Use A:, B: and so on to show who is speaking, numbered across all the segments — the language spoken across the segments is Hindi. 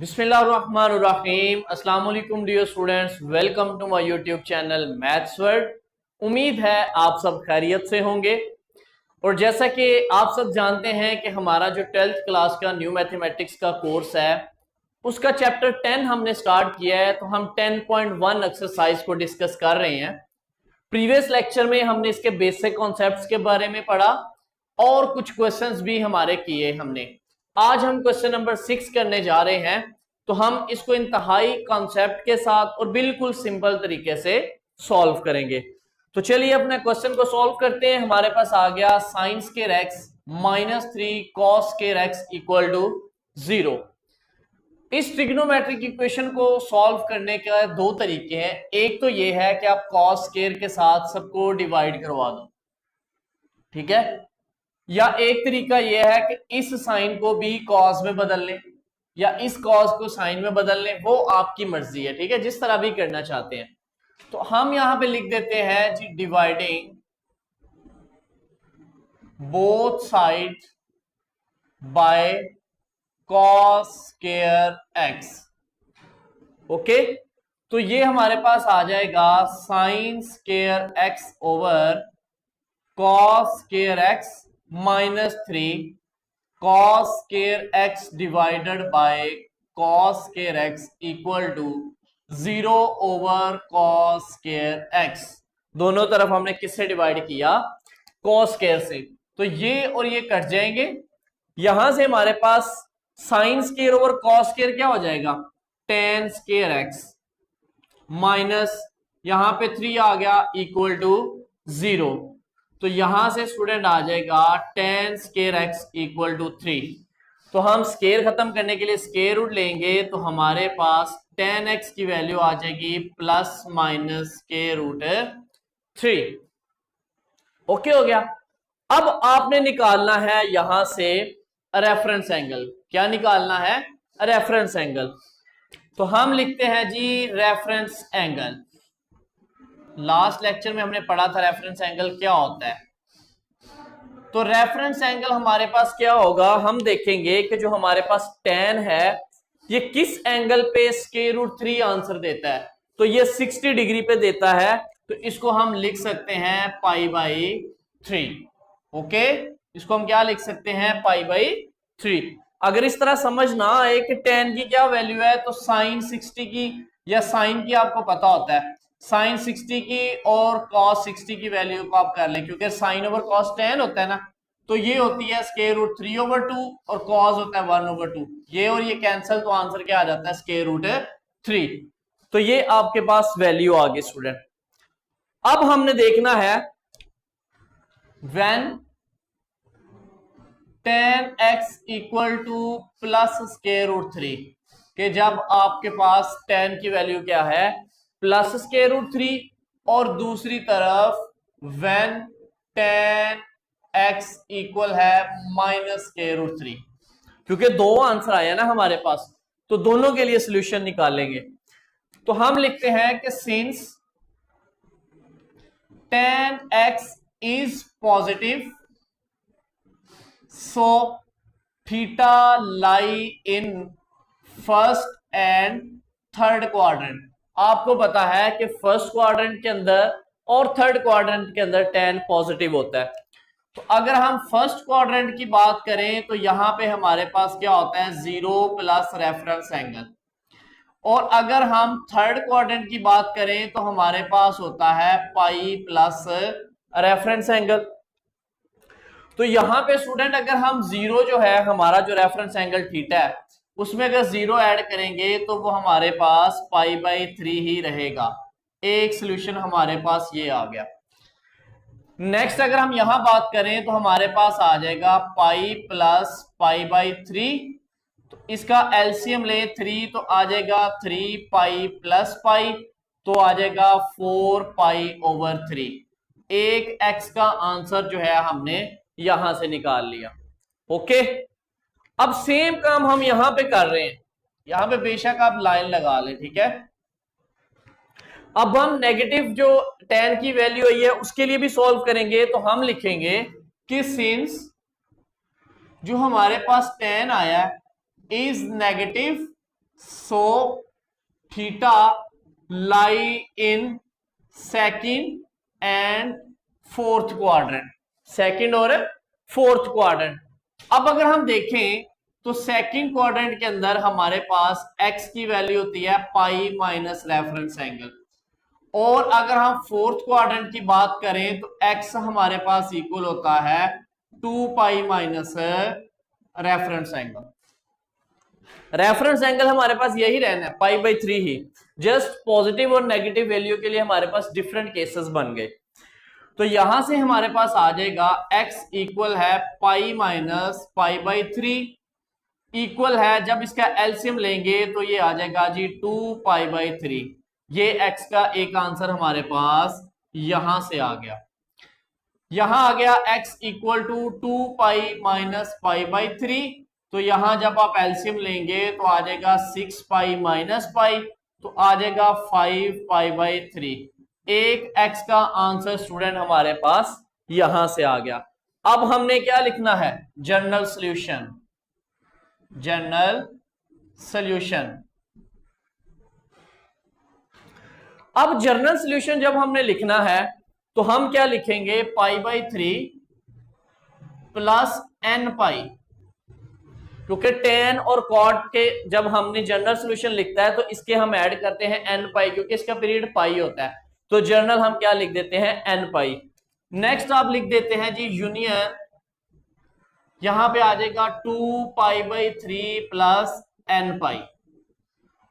A: बिस्मिल्लाहिर्रहमानिर्रहीम। अस्सलाम वालेकुम dear students, welcome to my YouTube channel maths world. उम्मीद है आप सब खैरियत से होंगे। और जैसा कि आप सब जानते हैं कि हमारा जो 12th क्लास का न्यू मैथमेटिक्स का कोर्स है उसका चैप्टर 10 हमने स्टार्ट किया है। तो हम 10.1 एक्सरसाइज को डिस्कस कर रहे हैं। प्रीवियस लेक्चर में हमने इसके बेसिक कॉन्सेप्ट्स के बारे में पढ़ा और कुछ क्वेश्चंस भी हमारे किए हमने। आज हम क्वेश्चन नंबर 6 करने जा रहे हैं। तो हम इसको इंतहाई कॉन्सेप्ट के साथ और बिल्कुल सिंपल तरीके से सॉल्व करेंगे। तो चलिए अपने क्वेश्चन को सॉल्व करते हैं। हमारे पास आ गया sine square x minus 3 cos square x equal to 0। इस ट्रिग्नोमेट्रिक इक्वेशन को सॉल्व करने के दो तरीके हैं। एक तो ये है कि आप कॉस स्क्वायर के साथ सबको डिवाइड करवा दो, ठीक है, या एक तरीका यह है कि इस साइन को भी कॉस में बदल लें या इस कॉस को साइन में बदल लें, वो आपकी मर्जी है, ठीक है, जिस तरह भी करना चाहते हैं। तो हम यहां पे लिख देते हैं जी dividing both side by cos square X. Okay, तो ये हमारे पास आ जाएगा sine square X over cos square x minus 3 cos square X divided by cos square x equal to 0 over cos square X. दोनों तरफ हमने किससे डिवाइड किया? कॉस स्क्वायर से। तो ये और ये कट जाएंगे। यहां से हमारे पास sine square over cos square क्या हो जाएगा? टेन स्क्वायर एक्स माइनस यहां पे 3 आ गया इक्वल टू 0। तो यहां से स्टूडेंट आ जाएगा tan square x equal to 3। तो हम स्क्वायर खत्म करने के लिए स्क्वायर रूट लेंगे तो हमारे पास टेन एक्स की वैल्यू आ जाएगी plus minus square root 3। Okay हो गया। अब आपने निकालना है यहां से रेफरेंस एंगल। क्या निकालना है? Reference angle. तो हम लिखते हैं जी रेफरेंस एंगल। लास्ट लेक्चर में हमने पढ़ा था रेफरेंस एंगल क्या होता है। तो रेफरेंस एंगल हमारे पास क्या होगा, हम देखेंगे कि जो हमारे पास tan है ये किस एंगल पे स्क्वायर रूट 3 आंसर देता है। तो ये 60 डिग्री पे देता है। तो इसको हम लिख सकते हैं पाई बाई 3। ओके, इसको हम क्या लिख सकते हैं? पाई बाई 3। अगर इस तरह समझ ना आए कि tan की क्या वैल्यू है तो साइन 60 की या साइन की आपको पता होता है, साइन 60 की और कॉस 60 की वैल्यू को आप कर लें, क्योंकि साइन ओवर कॉस tan होता है ना, तो ये होती है स्क्वायर रूट 3 ओवर 2 और कॉस होता है 1 ओवर 2। ये और ये कैंसिल तो आंसर क्या आ जाता है? Square root 3। तो ये आपके पास वैल्यू आ गई स्टूडेंट। अब हमने देखना है when tan x equal to plus square root 3, कि जब आपके पास tan की वैल्यू क्या है? प्लस स्क्वायर रूट 3, और दूसरी तरफ व्हेन tan x इक्वल है माइनस स्क्वायर रूट 3। क्योंकि दो आंसर आया ना हमारे पास, तो दोनों के लिए सॉल्यूशन निकालेंगे। तो हम लिखते हैं कि since tan x is positive so theta lie in first and third quadrant. आपको पता है कि फर्स्ट क्वाड्रेंट के अंदर और थर्ड क्वाड्रेंट के अंदर tan पॉजिटिव होता है। तो अगर हम फर्स्ट क्वाड्रेंट की बात करें तो यहां पे हमारे पास क्या होता है? 0 प्लस रेफरेंस एंगल। और अगर हम थर्ड क्वाड्रेंट की बात करें तो हमारे पास होता है पाई प्लस रेफरेंस एंगल। तो यहां पे स्टूडेंट अगर हम 0 जो है हमारा जो रेफरेंस एंगल थीटा है उसमें अगर 0 ऐड करेंगे तो वो हमारे पास पाई बाई 3 ही रहेगा। एक सोल्यूशन हमारे पास ये आ गया। नेक्स्ट अगर हम यहां बात करें तो हमारे पास आ जाएगा पाई प्लस पाई बाई 3। तो इसका एलसीएम ले 3 तो आ जाएगा 3 पाई प्लस पाई, तो आ जाएगा 4 पाई ओवर 3। एक एक्स का आंसर जो है हमने यहां से निकाल लिया। ओके, अब सेम काम हम यहां पे कर रहे हैं। यहां पे बेशक आप लाइन लगा लें, ठीक है। अब हम नेगेटिव जो tan की वैल्यू आई है उसके लिए भी सॉल्व करेंगे। तो हम लिखेंगे कि सिंस जो हमारे पास tan आया is negative so theta lie in second and fourth quadrant, second और फोर्थ क्वाड्रेंट। अब अगर हम देखें तो सेकंड क्वाड्रेंट के अंदर हमारे पास x की वैल्यू होती है पाई माइनस रेफरेंस एंगल, और अगर हम फोर्थ क्वाड्रेंट की बात करें तो x हमारे पास इक्वल होता है 2 pi minus reference angle. Reference angle हमारे पास यही रहना है पाई बाई 3 ही, जस्ट पॉजिटिव और नेगेटिव वैल्यू के लिए हमारे पास डिफरेंट केसेस बन गए। तो यहां से हमारे पास आ जाएगा x इक्वल है पाई माइनस पाई बाई 3, इक्वल है जब इसका एलसीएम लेंगे तो ये आ जाएगा जी 2 पाई बाई 3। ये x का एक आंसर हमारे पास यहां से आ गया। यहां आ गया x equal to 2 pi minus pi by 3, तो यहां जब आप एलसीएम लेंगे तो आ जाएगा 6 पाई माइनस पाई, तो आ जाएगा 5 पाई बाई 3। एक x का आंसर स्टूडेंट हमारे पास यहां से आ गया। अब हमने क्या लिखना है, जनरल सॉल्यूशन, जनरल सॉल्यूशन। अब जनरल सॉल्यूशन जब हमने लिखना है तो हम क्या लिखेंगे, पाई बाई 3 प्लस एन पाई, क्योंकि टेन और कॉट के जब हमने जनरल सॉल्यूशन लिखता है तो इसके हम ऐड करते हैं एन पाई, क्योंकि इसका पीरियड पाई होता है, तो जनरल हम क्या लिख देते हैं, एन पाई। नेक्स्ट आप लिख देते हैं जी यूनियन, यहां पे आ जाएगा 2 पाई बाई 3 प्लस एन पाई,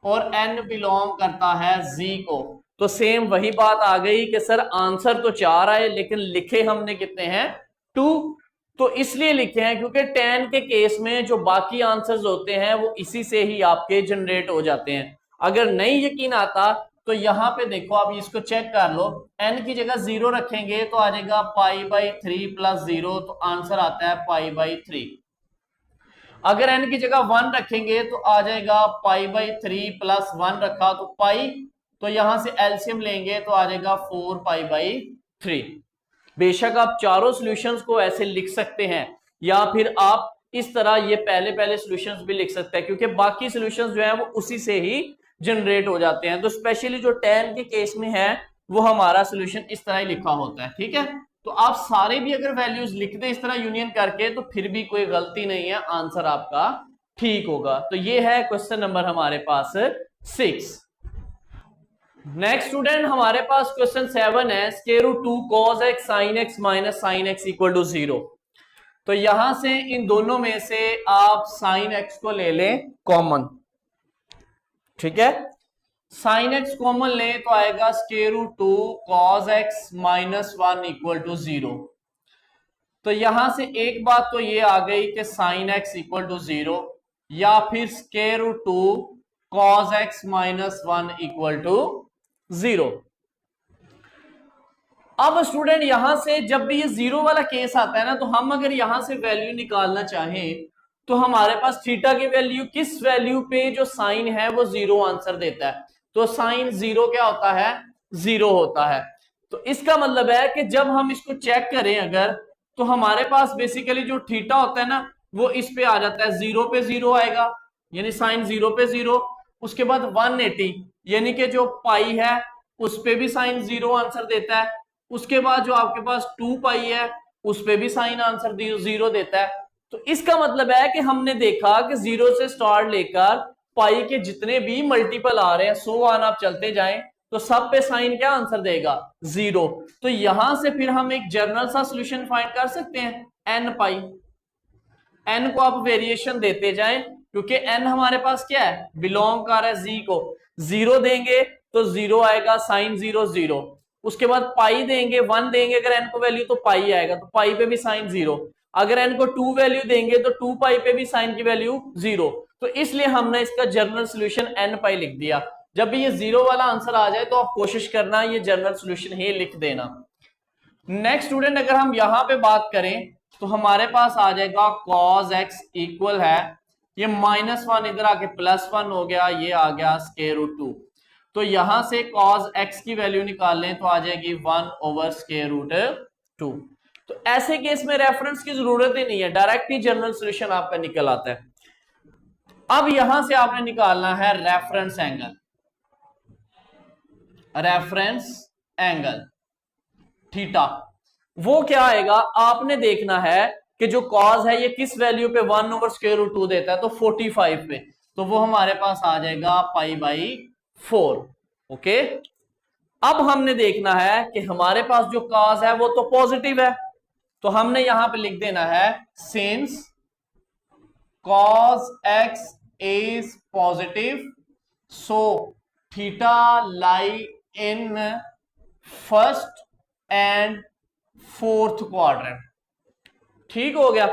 A: और एन बिलोंग करता है जी को। तो सेम वही बात आ गई कि सर आंसर तो 4 आए लेकिन लिखे हमने कितने हैं, 2। तो इसलिए लिखे हैं क्योंकि 10 के केस में जो बाकी आंसर्स होते हैं वो इसी से ही आपके जनरेट हो जाते हैं। अगर नहीं यकीन आता तो यहां पे देखो, आप इसको चेक कर लो, n की जगह 0 रखेंगे तो आ जाएगा पाई बाई 3 प्लस 0, तो आंसर आता है पाई बाई 3। अगर n की जगह 1 रखेंगे तो आ जाएगा पाई बाई 3 प्लस 1 रखा तो पाई, तो यहां से एलसीएम लेंगे तो आ जाएगा 4 पाई बाई 3। बेशक आप चारों सॉल्यूशंस को ऐसे लिख सकते हैं, या फिर आप इस तरह ये पहले पहले सॉल्यूशंस भी लिख सकते हैं, क्योंकि बाकी सॉल्यूशंस जो है वो उसी से ही जनरेट हो जाते हैं। तो स्पेशली जो 10 के केस में है वो हमारा सॉल्यूशन इस तरह ही लिखा होता है, ठीक है। तो आप सारे भी अगर वैल्यूज लिख दे इस तरह यूनियन करके तो फिर भी कोई गलती नहीं है, आंसर आपका ठीक होगा। तो ये है क्वेश्चन नंबर हमारे पास 6। नेक्स्ट स्टूडेंट हमारे पास क्वेश्चन 7 है, square root 2 cos x sin x minus sin x equal to 0। तो यहां से इन दोनों में से आप sin x को ले लें कॉमन, ठीक है। sin x कॉमन ले तो आएगा square root 2 cos x minus 1 equal to 0। तो यहां से एक बात तो ये आ गई कि sin x इक्वल टू 0, या फिर square root 2 cos x minus 1 equal to 0। अब स्टूडेंट यहां से जब भी ये 0 वाला केस आता है ना, तो हम अगर यहां से वैल्यू निकालना चाहें तो हमारे पास थीटा की वैल्यू किस वैल्यू पे जो साइन है वो 0 आंसर देता है, तो साइन 0 क्या होता है, 0 होता है। तो इसका मतलब है कि जब हम इसको चेक करें अगर, तो हमारे पास बेसिकली जो थीटा होता है ना वो इस पे आ जाता है, 0 पे 0 आएगा, यानी साइन 0 पे 0। उसके बाद 180 यानी कि जो पाई है उस पे भी साइन 0 आंसर देता है। उसके बाद जो आपके पास 2 पाई है उस पे भी साइन आंसर 0 देता है। तो इसका मतलब है कि हमने देखा कि 0 से स्टार्ट लेकर पाई के जितने भी मल्टीपल आ रहे हैं 100 आप चलते जाएं तो सब पे साइन क्या आंसर देगा, 0। तो यहां से फिर हम एक जनरल सा सॉल्यूशन फाइंड कर सकते हैं, n पाई। n को आप वेरिएशन देते जाएं, क्योंकि n हमारे पास क्या है, बिलोंग कर रहा है z को। 0 देंगे तो 0 आएगा, साइन 0 0। उसके बाद पाई देंगे, 1 देंगे अगर n को वैल्यू तो पाई आएगा, तो पाई पे भी साइन 0। अगर n को 2 वैल्यू देंगे तो 2 पाई पे भी साइन की वैल्यू 0। तो इसलिए हमने इसका जनरल सॉल्यूशन n पाई लिख दिया। जब भी ये 0 वाला आंसर आ जाए तो आप कोशिश करना ये जनरल सॉल्यूशन ही लिख देना। नेक्स्ट स्टूडेंट अगर हम यहां पे बात करें तो हमारे पास आ जाएगा cos x इक्वल है, ये -1 इधर आके +1 हो गया, ये आ गया स्क्वायर रूट 2। तो यहां से cos x की वैल्यू निकाल लें तो आ जाएगी 1 ओवर स्क्वायर रूट 2। तो ऐसे केस में रेफरेंस की जरूरत ही नहीं है, डायरेक्ट ही जनरल सॉल्यूशन आपका निकल आता है। अब यहां से आपने निकालना है reference angle, reference angle theta. वो क्या आएगा, आपने देखना है कि जो कॉज है ये किस वैल्यू पे 1/√2 देता है, तो 45 पे, तो वो हमारे पास आ जाएगा π/4। ओके, अब हमने देखना है कि हमारे पास जो कॉज है वो तो पॉजिटिव है, तो हमने यहां पे लिख देना है since cos x is positive so theta lie in first and fourth quadrant। ठीक हो गया।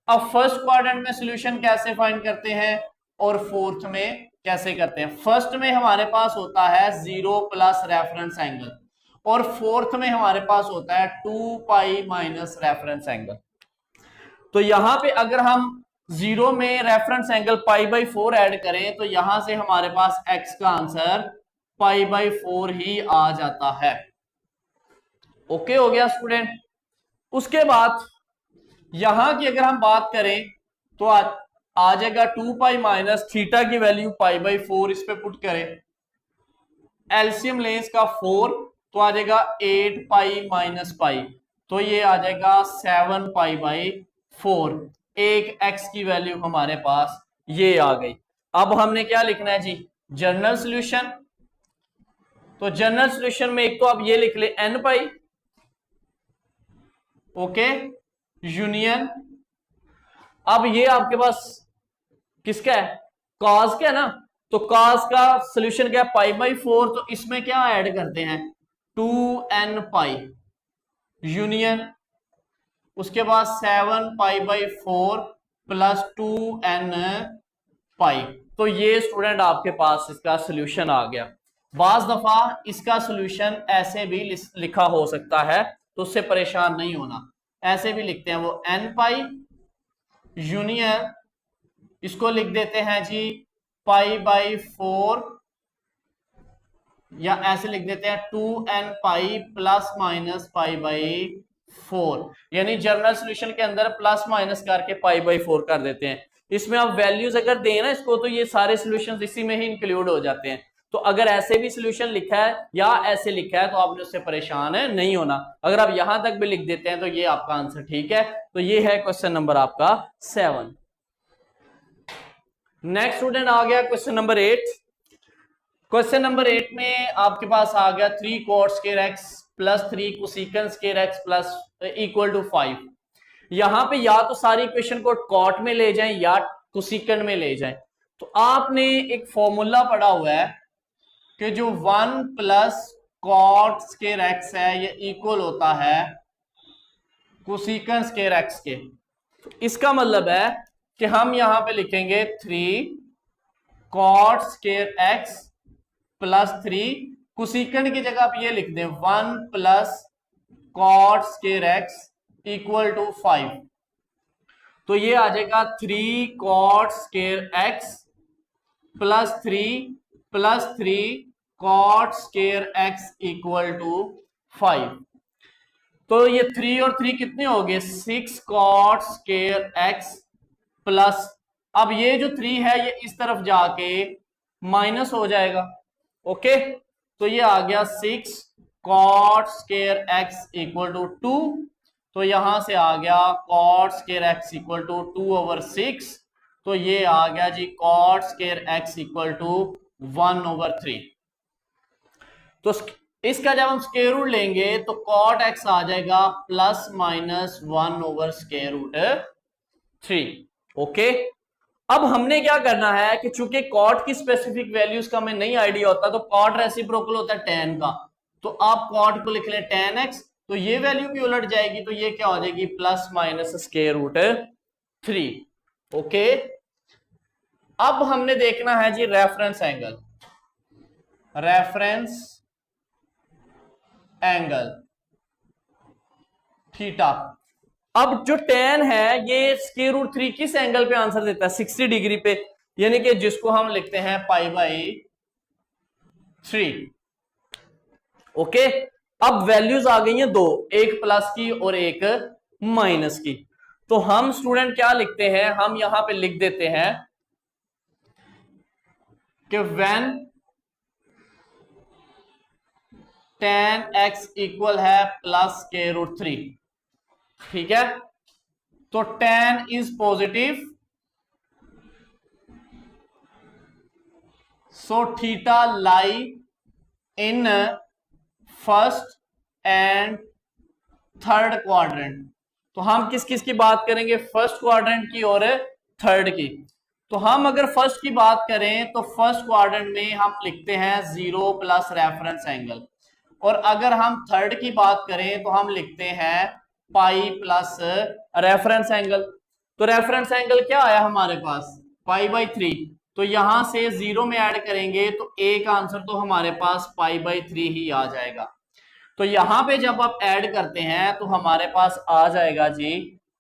A: अब फर्स्ट क्वाड्रेंट में सॉल्यूशन कैसे फाइंड करते हैं और फोर्थ में कैसे करते हैं। फर्स्ट में हमारे पास होता है 0 प्लस रेफरेंस एंगल, और फोर्थ में हमारे पास होता है 2π माइनस रेफरेंस एंगल। तो यहां पे अगर हम 0 में रेफरेंस एंगल π/4 ऐड करें तो यहां से हमारे पास x का आंसर π/4 ही आ जाता है। ओके हो गया स्टूडेंट। उसके बाद यहां की अगर हम बात करें तो आ जाएगा 2π माइनस थीटा की वैल्यू π/4, इस पे पुट करें, एलसीएम लें इसका 4 तो आ जाएगा 8π माइनस पाई, तो ये आ जाएगा 7π/4। एक x की वैल्यू हमारे पास ये आ गई। अब हमने क्या लिखना है जी, जनरल सॉल्यूशन। तो जनरल सॉल्यूशन में एक तो आप ये लिख ले nπ, ओके, यूनियन, अब ये आपके पास किसका है, कॉस का है ना, तो कॉस का सॉल्यूशन क्या है π/4, तो इसमें क्या ऐड करते हैं 2nπ यूनियन, उसके बाद 7π/4 प्लस 2nπ। तो ये स्टूडेंट आपके पास इसका सॉल्यूशन आ गया। बाज दफा इसका सॉल्यूशन ऐसे भी लिखा हो सकता है, तो उससे परेशान नहीं होना, ऐसे भी लिखते हैं वो nπ यूनियन, इसको लिख देते हैं जी π/4, या ऐसे लिख देते हैं 2nπ प्लस माइनस π/4, यानी जनरल सॉल्यूशन के अंदर प्लस माइनस करके π/4 कर देते हैं। इसमें आप वैल्यूज अगर दें ना इसको, तो ये सारे सॉल्यूशंस इसी में ही इंक्लूड हो जाते हैं। तो अगर ऐसे भी सॉल्यूशन लिखा है या ऐसे लिखा है तो आपने उससे परेशान है नहीं होना। अगर आप यहां तक भी लिख देते हैं तो ये आपका आंसर ठीक है। तो ये है क्वेश्चन नंबर आपका 7। नेक्स्ट स्टूडेंट आ गया क्वेश्चन नंबर 8। क्वेश्चन नंबर 8 में आपके पास आ गया 3 cot square x plus 3 cosecant square x plus equal to 5। यहां पे या तो सारी इक्वेशन को कॉट में ले जाएं या कोसेकंट में ले जाएं। तो आपने एक फॉर्मूला पढ़ा हुआ है कि जो 1 प्लस कॉट स्क्वायर x है ये इक्वल होता है कोसेकंट स्क्वायर x के। तो इसका मतलब है कि हम यहां पे लिखेंगे 3 cot square x plus 3 cosecant की जगह आप ये लिख दें 1 plus cot square x equal to 5। तो ये आ जाएगा 3 cot square x plus 3 cot square x equal to 5। तो ये 3 और 3 कितने हो गए 6 cot स्क्वायर x प्लस, अब ये जो 3 है ये इस तरफ जाके माइनस हो जाएगा। ओके, तो ये आ गया 6 cot square x equal to 2। तो यहां से आ गया cot square x equal to 2/6। तो ये आ गया जी cot square x equal to 1/3। तो इसका जब हम स्क्वायर रूट लेंगे तो cot x आ जाएगा प्लस माइनस 1/√3। ओके, अब हमने क्या करना है कि चूंकि cot की स्पेसिफिक वैल्यूज का हमें नहीं आइडिया होता, तो cot रेसिप्रोकल होता है tan का, तो आप cot को लिख लें tan x, तो ये वैल्यू भी उलट जाएगी, तो ये क्या हो जाएगी प्लस माइनस √3। ओके, अब हमने देखना है जी reference angle, reference angle theta. अब जो tan है ये √3 किस एंगल पे आंसर देता है 60 डिग्री पे, यानी कि जिसको हम लिखते हैं π/3। ओके, अब वैल्यूज आ गई हैं दो, एक प्लस की और एक माइनस की। तो हम स्टूडेंट क्या लिखते हैं, हम यहां पे लिख देते हैं कि व्हेन tan x इक्वल है प्लस के रूट 3, ठीक है, तो tan is positive, so theta lie in first and third quadrant. तो हम किस किस की बात करेंगे, फर्स्ट क्वाड्रेंट की और थर्ड की। तो हम अगर फर्स्ट की बात करें तो फर्स्ट क्वाड्रेंट में हम लिखते हैं 0 प्लस रेफरेंस एंगल, और अगर हम थर्ड की बात करें तो हम लिखते हैं पाई प्लस रेफरेंस एंगल। तो रेफरेंस एंगल क्या आया हमारे पास, पाई/3, तो यहां से 0 में ऐड करेंगे तो एक आंसर तो हमारे पास पाई/3 ही आ जाएगा। तो यहां पे जब आप ऐड करते हैं तो हमारे पास आ जाएगा जी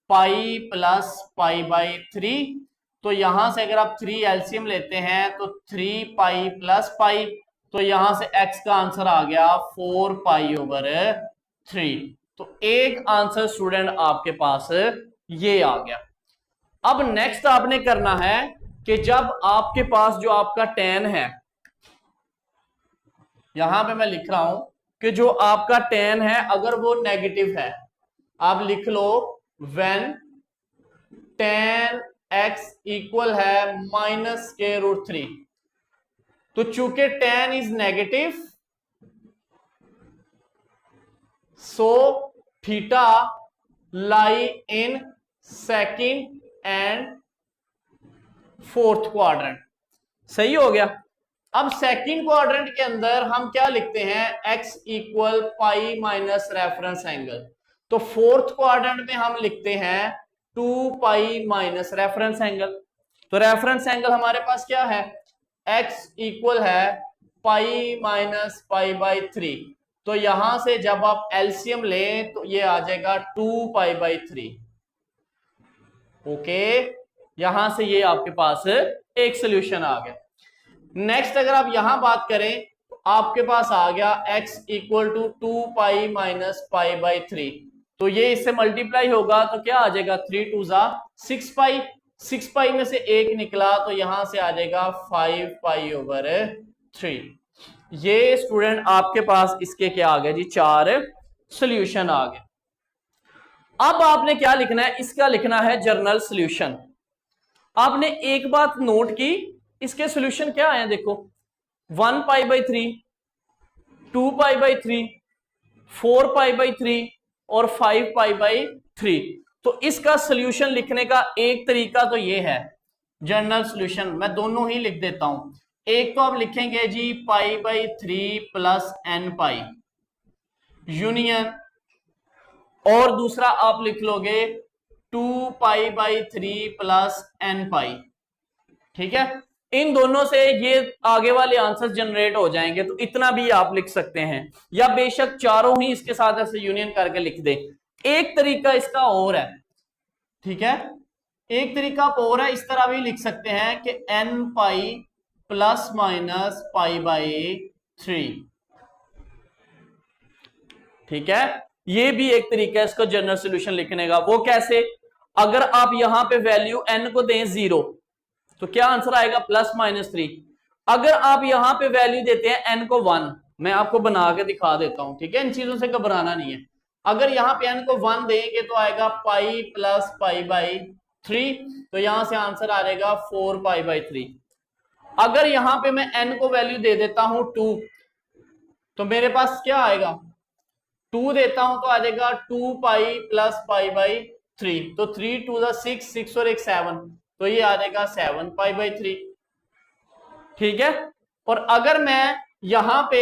A: पाई प्लस पाई/3। तो यहां से अगर आप 3 एलसीएम लेते हैं तो 3 पाई प्लस पाई, तो यहां से x का आंसर आ गया 4 पाई/3। तो एक आंसर स्टूडेंट आपके पास ये आ गया। अब नेक्स्ट आपने करना है कि जब आपके पास जो आपका tan है, यहां पे मैं लिख रहा हूं कि जो आपका tan है अगर वो नेगेटिव है, आप लिख लो व्हेन tan x इक्वल है माइनस के रूट 3। तो चूंकि tan is negative, so theta lie in second and fourth quadrant. सही हो गया। अब सेकंड क्वाड्रेंट के अंदर हम क्या लिखते हैं, x equal pi minus reference angle. तो फोर्थ क्वाड्रेंट में हम लिखते हैं 2 पाई माइनस रेफरेंस एंगल। तो रेफरेंस एंगल हमारे पास क्या है, x इक्वल है पाई माइनस पाई/3। तो यहां से जब आप एलसीएम लें तो ये आ जाएगा 2 पाई/3। ओके, यहां से ये आपके पास एक सोल्यूशन आ गया। नेक्स्ट अगर आप यहां बात करें तो आपके पास आ गया x equal to 2 pi minus पाई/3। तो ये इससे मल्टीप्लाई होगा तो क्या आ जाएगा, 3 2 6 पाई, 6 पाई में से एक निकला तो यहां से आ जाएगा 5 पाई/3। ये स्टूडेंट आपके पास इसके क्या आ गए जी, 4 सोल्यूशन आ गए। अब आपने क्या लिखना है, इसका लिखना है जर्नल सोल्यूशन। आपने एक बात नोट की, इसके सोल्यूशन क्या आए, देखो 1 पाई/3, 2 पाई/3, 4 पाई/3 और 5 पाई/3। तो इसका सोल्यूशन लिखने का एक तरीका तो ये है जर्नल सोल्यूशन, मैं दोनों ही लिख देता हूं। एक तो आप लिखेंगे जी पाई/3 प्लस n पाई यूनियन, और दूसरा आप लिख लोगे 2 पाई/3 प्लस n पाई। ठीक है, इन दोनों से ये आगे वाले आंसर जनरेट हो जाएंगे। तो इतना भी आप लिख सकते हैं, या बेशक चारों ही इसके साथ ऐसे यूनियन करके लिख दे। एक तरीका इसका और है, ठीक है, एक तरीका और है, इस तरह भी लिख सकते हैं कि n पाई प्लस माइनस पाई/3। ठीक है, ये भी एक तरीका है इसको जनरल सॉल्यूशन लिखने का। वो कैसे, अगर आप यहां पे वैल्यू n को दें 0 तो क्या आंसर आएगा, +-3। अगर आप यहां पे वैल्यू देते हैं n को 1, मैं आपको बना के दिखा देता हूं, ठीक है, इन चीजों से घबराना नहीं है। अगर यहां पे n को 1 देंगे तो आएगा पाई प्लस पाई/3, तो यहां से आंसर आ जाएगा 4 पाई/3। अगर यहां पे मैं n को वैल्यू दे देता हूं 2, तो मेरे पास क्या आएगा, 2 देता हूं तो आ जाएगा 2 पाई प्लस पाई/3। तो 3 2 6, 6 और 1 7, तो ये आ जाएगा 7 पाई/3। ठीक है, और अगर मैं यहां पे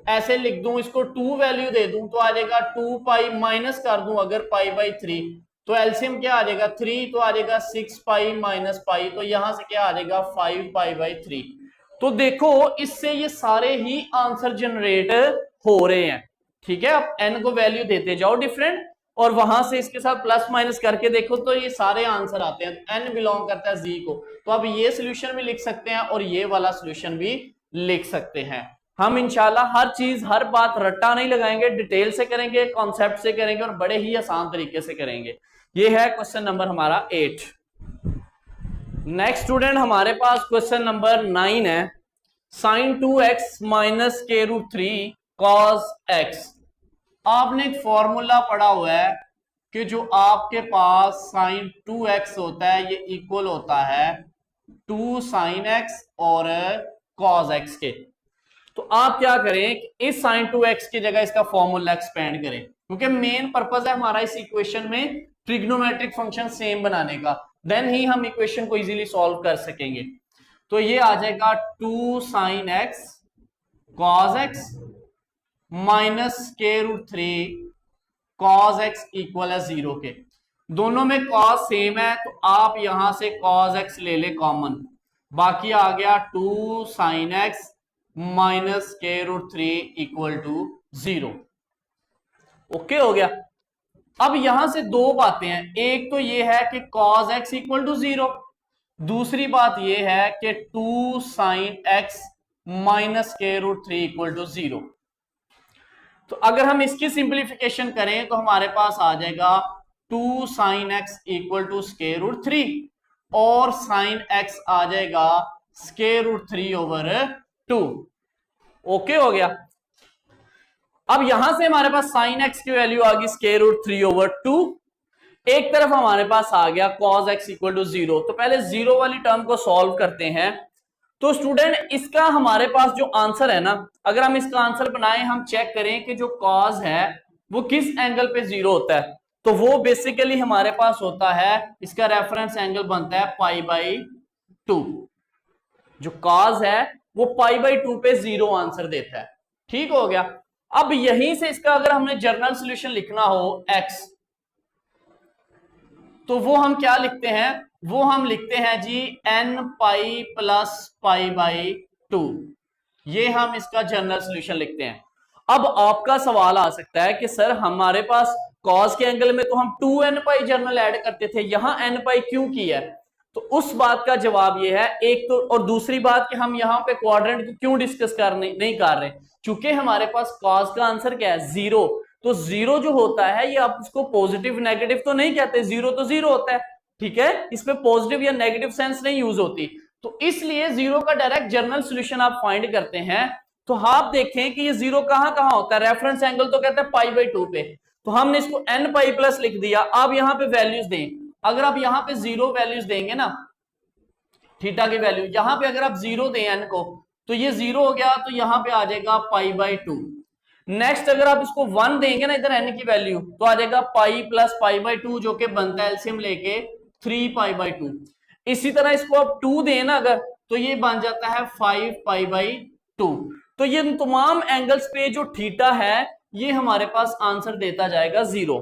A: ऐसे लिख दूं, इसको 2 वैल्यू दे दूं तो आ जाएगा 2 पाई, माइनस कर दूं अगर पाई/3 तो एलसीएम क्या आ जाएगा 3, तो आ जाएगा 6 पाई माइनस पाई, तो यहां से क्या आ जाएगा 5 पाई/3। तो देखो इससे ये सारे ही आंसर जनरेट हो रहे हैं। ठीक है, आप n को वैल्यू देते जाओ डिफरेंट, और वहां से इसके साथ प्लस माइनस करके देखो तो ये सारे आंसर आते हैं। n बिलोंग करता है z को, तो आप ये सोल्यूशन भी लिख सकते हैं और ये वाला सोल्यूशन भी लिख सकते हैं। हम इंशाल्लाह हर चीज, हर बात रट्टा नहीं लगाएंगे, डिटेल से करेंगे, कॉन्सेप्ट से करेंगे और बड़े ही आसान तरीके से करेंगे। ये है क्वेश्चन नंबर हमारा 8। नेक्स्ट स्टूडेंट हमारे पास क्वेश्चन नंबर 9 है। साइन 2x माइनस के रूट 3 कॉस x। आपने एक फॉर्मूला पढ़ा हुआ है कि जो आपके पास साइन 2x होता है ये इक्वल होता है 2 साइन x और कॉस x के। तो आप क्या करें कि इस साइन 2x की जगह इसका फॉर्मूला एक्सपेंड करें, क्योंकि मेन पर्पस है हमारा इस इक्वेशन में ट्रिग्नोमेट्रिक फंक्शन सेम बनाने का, देन ही हम इक्वेशन को इजीली सॉल्व कर सकेंगे। तो ये आ जाएगा 2 sine x cos x minus के रूट 3 कॉस x इक्वल है 0 के। दोनों में कॉस सेम है तो आप यहां से कॉस x ले ले कॉमन, बाकी आ गया 2 साइन x माइनस के रूट 3 इक्वल टू 0। ओके हो गया। अब यहां से दो बातें हैं, एक तो ये है कि cos x इक्वल टू 0, दूसरी बात ये है कि 2 साइन x माइनस के रूट 3 इक्वल टू 0। तो अगर हम इसकी सिंप्लीफिकेशन करें तो हमारे पास आ जाएगा 2 sine x equal to square root 3 और साइन x आ जाएगा स्क्वायर रूट 3 ओवर 2। ओके हो गया। अब यहां से हमारे पास साइन x की वैल्यू आ गई स्क्वायर रूट 3 ओवर 2, एक तरफ हमारे पास आ गया cos x इक्वल टू 0। तो पहले 0 वाली टर्म को सॉल्व करते हैं। तो स्टूडेंट इसका हमारे पास जो आंसर है ना, अगर हम इसका आंसर बनाएं, हम चेक करें कि जो cos है वो किस एंगल पे 0 होता है, तो वो बेसिकली हमारे पास होता है, इसका रेफरेंस एंगल बनता है π/2। जो cos है वो π/2 पे 0 आंसर देता है। ठीक हो गया। अब यहीं से इसका अगर हमने जनरल सॉल्यूशन लिखना हो x, तो वो हम क्या लिखते हैं, वो हम लिखते हैं जी n पाई प्लस π/2। ये हम इसका जनरल सॉल्यूशन लिखते हैं। अब आपका सवाल आ सकता है कि सर हमारे पास cos के एंगल में तो हम 2n पाई जनरल ऐड करते थे, यहां n पाई क्यों की है? तो उस बात का जवाब ये है एक तो, और दूसरी बात कि हम यहां पे क्वाड्रेंट को क्यों डिस्कस नहीं कर रहे, क्योंकि हमारे पास cos का आंसर क्या है 0। तो 0 जो होता है ये आप उसको पॉजिटिव नेगेटिव तो नहीं कहते, 0 तो 0 होता है, ठीक है, इसमें पॉजिटिव या नेगेटिव सेंस नहीं यूज होती। तो इसलिए 0 का डायरेक्ट जनरल सॉल्यूशन आप फाइंड करते हैं। तो आप देखें कि ये 0 कहां कहां होता है, रेफरेंस एंगल तो कहते हैं π/2 पे, तो हमने इसको n पाई प्लस लिख दिया। आप यहां पे वैल्यूज दें, अगर आप यहां पे 0 वैल्यूज देंगे ना थीटा की वैल्यू, यहां पे अगर आप 0 दें n को, तो ये 0 हो गया, तो यहां पे आ जाएगा π/2। नेक्स्ट अगर आप इसको 1 देंगे ना इधर n की वैल्यू, तो आ जाएगा पाई प्लस π/2 जो कि बनता है एलसीएम लेके 3π/2। इसी तरह इसको आप 2 दें ना अगर, तो ये बन जाता है 5π/2। तो ये तमाम एंगल्स पे जो थीटा है ये हमारे पास आंसर देता जाएगा 0,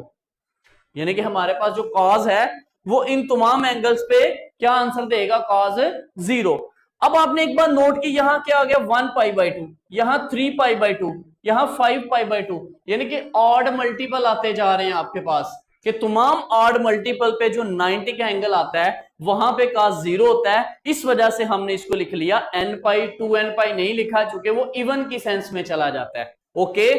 A: यानी कि हमारे पास जो cos है वो इन तमाम एंगल्स पे क्या आंसर देगा, cos 0। अब आपने एक बार नोट की, यहां क्या आ गया 1π/2, यहां 3π/2, यहां 5π/2, यानी कि ऑड मल्टीपल आते जा रहे हैं आपके पास, कि तमाम ऑड मल्टीपल पे जो 90 का एंगल आता है वहां पे cos 0 होता है। इस वजह से हमने इसको लिख लिया n π, 2n π नहीं लिखा चूंकि वो इवन की सेंस में चला जाता है। ओके,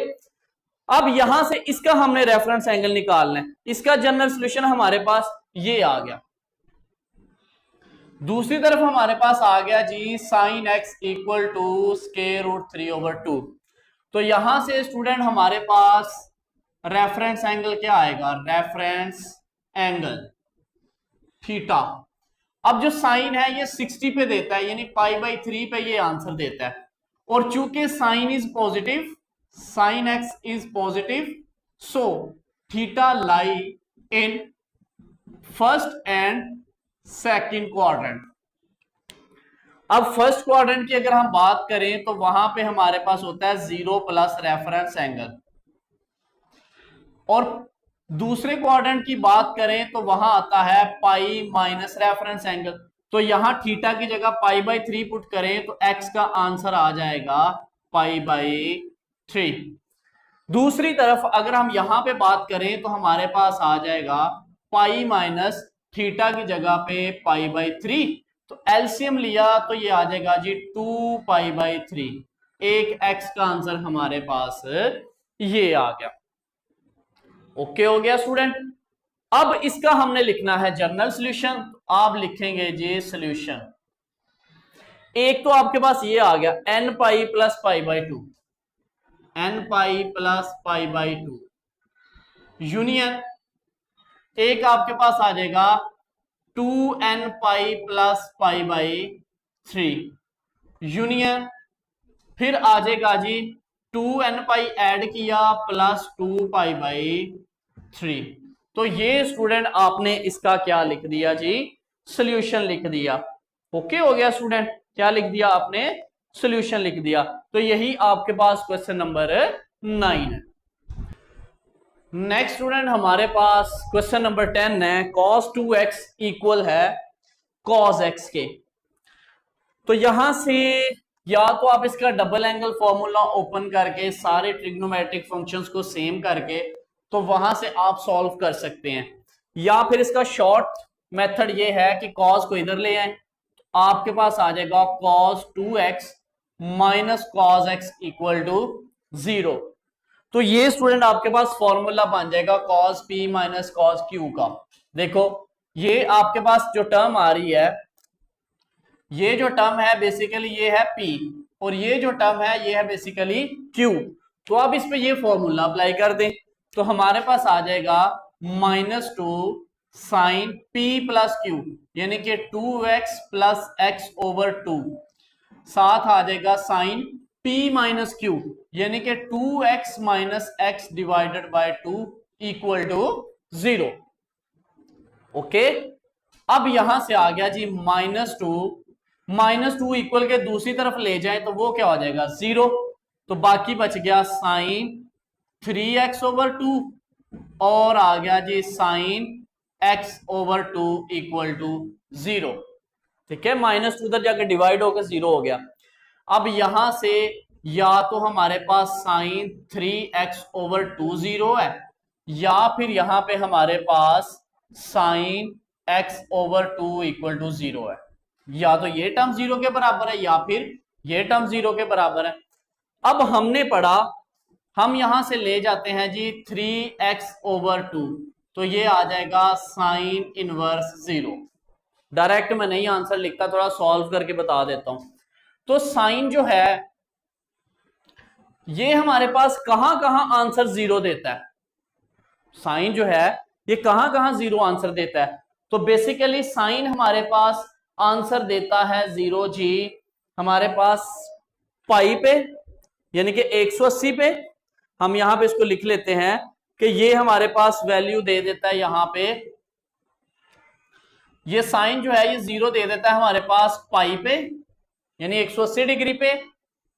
A: अब यहां से इसका हमने रेफरेंस एंगल निकालना है, इसका जनरल सॉल्यूशन हमारे पास ये आ गया। दूसरी तरफ हमारे पास आ गया जी sine x equal to square root 3 over 2। तो यहां से स्टूडेंट हमारे पास रेफरेंस एंगल क्या आएगा, रेफरेंस एंगल थीटा। अब जो साइन है ये 60 पे देता है, यानी π/3 पे ये आंसर देता है, और चूंकि sine is positive, sine x is positive, so theta lie in first and second quadrant. अब फर्स्ट क्वाड्रेंट की अगर हम बात करें तो वहां पे हमारे पास होता है 0 प्लस रेफरेंस एंगल, और दूसरे क्वाड्रेंट की बात करें तो वहां आता है पाई माइनस रेफरेंस एंगल। तो यहां थीटा की जगह π/3 पुट करें तो x का आंसर आ जाएगा π/3। दूसरी तरफ अगर हम यहां पे बात करें तो हमारे पास आ जाएगा पाई माइनस थीटा की जगह पे π/3, तो एलसीएम लिया तो ये आ जाएगा जी 2π/3। एक x का आंसर हमारे पास ये आ गया। ओके हो गया स्टूडेंट। अब इसका हमने लिखना है जनरल सॉल्यूशन, तो आप लिखेंगे जी सॉल्यूशन। एक तो आपके पास ये आ गया n pi plus pi by two, n pi plus pi by two union एक आपके पास आ जाएगा 2n pi plus pi by three union फिर आ जाएगा जी 2n पाई ऐड किया प्लस 2 पाई बाई थ्री। तो ये स्टूडेंट आपने इसका क्या लिख दिया जी, सॉल्यूशन लिख दिया। ओके हो गया स्टूडेंट, क्या लिख दिया आपने, सॉल्यूशन लिख दिया। तो यही आपके पास क्वेश्चन नंबर 9 है। नेक्स्ट स्टूडेंट हमारे पास क्वेश्चन नंबर 10 है, cos 2x इक्वल है cos x के। तो यहां से या तो आप इसका डबल एंगल फॉर्मूला ओपन करके सारे ट्रिग्नोमेट्रिक फंक्शंस को सेम करके तो वहां से आप सॉल्व कर सकते हैं, या फिर इसका शॉर्ट मेथड ये है कि cos को इधर ले आए, तो आपके पास आ जाएगा cos 2x minus cos x equal to 0। तो ये स्टूडेंट आपके पास फॉर्मूला बन जाएगा cos p minus cos q का। देखो ये आपके पास जो टर्म आ रही है, ये जो टर्म है बेसिकली ये है p और ये जो टर्म है ये है बेसिकली q। तो अब इस पे ये फॉर्मूला अप्लाई कर दें तो हमारे पास आ जाएगा minus two sine p plus q यानी कि 2x प्लस x ओवर 2 साथ आ जाएगा साइन p माइनस क्यू यानी कि 2x minus x divided by 2 equal to 0। Okay, अब यहां से आ गया जी माइनस टू इक्वल के दूसरी तरफ ले जाए तो वो क्या हो जाएगा 0। तो बाकी बच गया साइन 3x ओवर 2 और आ गया जी sine x over 2 equal to 0। ठीक है, माइनस टू उधर जाकर डिवाइड होकर 0 हो गया। अब यहां से या तो हमारे पास साइन 3x ओवर 2 0 है, या फिर यहां पे हमारे पास sine x over 2 equal to 0 है। या तो ये टर्म 0 के बराबर है या फिर ये टर्म 0 के बराबर है। अब हमने पढ़ा, हम यहां से ले जाते हैं जी 3x ओवर 2, तो ये आ जाएगा साइन इनवर्स 0। डायरेक्ट मैं नहीं आंसर लिखता, थोड़ा सॉल्व करके बता देता हूं। तो साइन जो है ये हमारे पास कहां कहां आंसर 0 देता है, साइन जो है ये कहां कहां 0 आंसर देता है। तो बेसिकली साइन हमारे पास आंसर देता है 0 जी हमारे पास पाई पे यानी कि 180 पे। हम यहां पे इसको लिख लेते हैं कि ये हमारे पास वैल्यू दे देता है, यहां पे ये साइन जो है ये 0 दे देता है हमारे पास पाई पे यानी 180 डिग्री पे,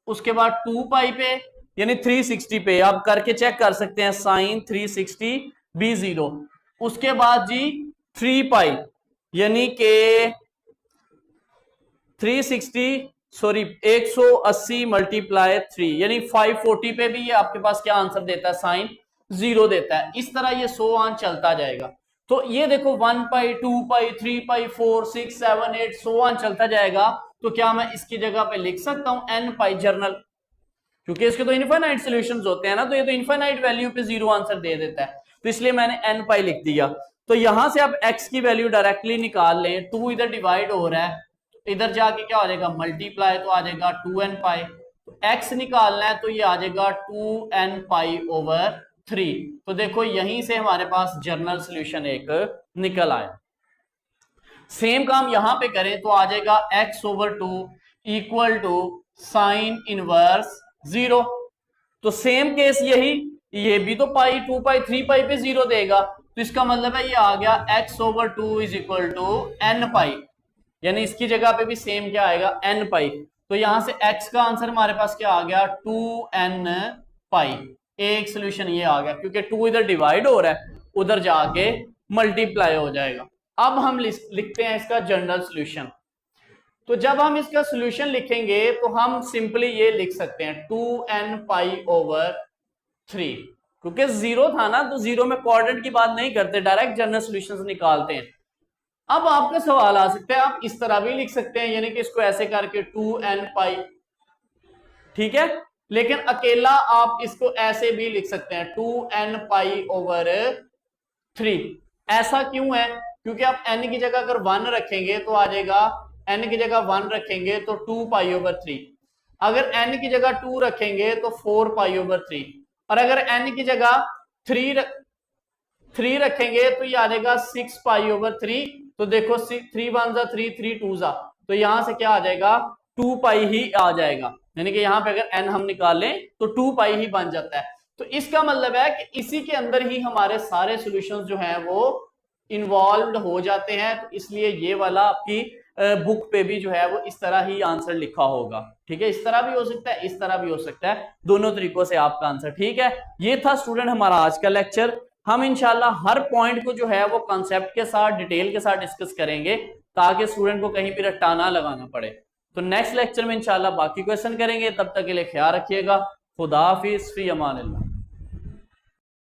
A: उसके बाद 2 पाई पे यानी 360 पे। आप करके चेक कर सकते हैं साइन 360 भी 0। उसके बाद जी 3 पाई यानी के 180 मल्टीप्लाई 3 यानी 540 पे भी ये आपके पास क्या आंसर देता है, साइन 0 देता है। इस तरह ये 100 आन चलता जाएगा। तो ये देखो 1 पाई 2 पाई 3 पाई 4 6 7 8 100 आन चलता जाएगा। तो क्या मैं इसकी जगह पे लिख सकता हूं n पाई जर्नल, क्योंकि इसके तो इनफाइनाइट सॉल्यूशंस होते हैं ना, तो ये तो इनफाइनाइट वैल्यू पे 0 आंसर दे देता है, तो इसलिए मैंने n पाई लिख दिया। तो यहां से आप x की वैल्यू डायरेक्टली निकाल लें, 2 इधर डिवाइड हो रहा है, इधर जाके क्या हो जाएगा मल्टीप्लाई, तो आ जाएगा 2n पाई। तो x निकालना है तो ये आ जाएगा 2n पाई ओवर 3। तो देखो यहीं से हमारे पास जर्नल सॉल्यूशन एक निकल आया। सेम काम यहां पे करें तो आ जाएगा x over 2 equal to sine inverse 0। तो सेम केस यही, ये भी तो पाई 2 पाई 3 पाई पे 0 देगा, तो इसका मतलब है ये आ गया x over 2 is equal to n pi, यानी इसकी जगह पे भी सेम क्या आएगा n पाई। तो यहां से x का आंसर हमारे पास क्या आ गया 2n पाई। एक सोल्यूशन ये आ गया क्योंकि 2 इधर डिवाइड हो रहा है, उधर जाके मल्टीप्लाई हो जाएगा। अब हम लिखते हैं इसका जनरल सॉल्यूशन। तो जब हम इसका सॉल्यूशन लिखेंगे तो हम सिंपली ये लिख सकते हैं 2n पाई ओवर 3, क्योंकि 0 था ना तो 0 में कोऑर्डिनेट की बात नहीं करते, डायरेक्ट जनरल सॉल्यूशंस निकालते हैं। अब आपका सवाल आ सकता है, आप इस तरह भी लिख सकते हैं, यानी कि इसको ऐसे करके 2n पाई, ठीक है, लेकिन अकेला आप इसको ऐसे भी लिख सकते हैं 2n पाई ओवर 3। ऐसा क्यों है, क्योंकि आप n की जगह अगर 1 रखेंगे तो आ जाएगा n की जगह 1 रखेंगे तो 2 पाई ओवर 3, अगर n की जगह 2 रखेंगे तो 4 पाई ओवर 3, और अगर n की जगह 3 रखेंगे तो ये आ जाएगा 6 पाई ओवर 3। तो देखो 3 1 जा 3, 3 2 जा, तो यहां से क्या आ जाएगा 2 पाई ही आ जाएगा, यानी कि यहाँ पे अगर n हम निकालें तो 2 पाई ही बन जाता है। तो इसका मतलब है कि इसी के अंदर ही हमारे सारे सॉल्यूशंस जो हैं वो इन्वॉल्व हो जाते हैं, तो इसलिए ये वाला आपकी बुक पे भी जो है वो इस तरह ही आंसर लिखा होगा। ठीक है, इस तरह भी हो सकता है, इस तरह भी हो सकता है, दोनों तरीकों से आपका आंसर। ठीक है, ये था स्टूडेंट हमारा आज का लेक्चर। हम इंशाल्लाह हर पॉइंट को जो है वो कॉन्सेप्ट के साथ डिटेल के साथ डिस्कस करेंगे ताकि स्टूडेंट को कहीं भी रट्टा ना लगाना पड़े। तो नेक्स्ट लेक्चर में इंशाल्लाह बाकी क्वेश्चन करेंगे, तब तक के लिए ख्याल रखिएगा। खुदा हाफिज, फी अमान अल्लाह।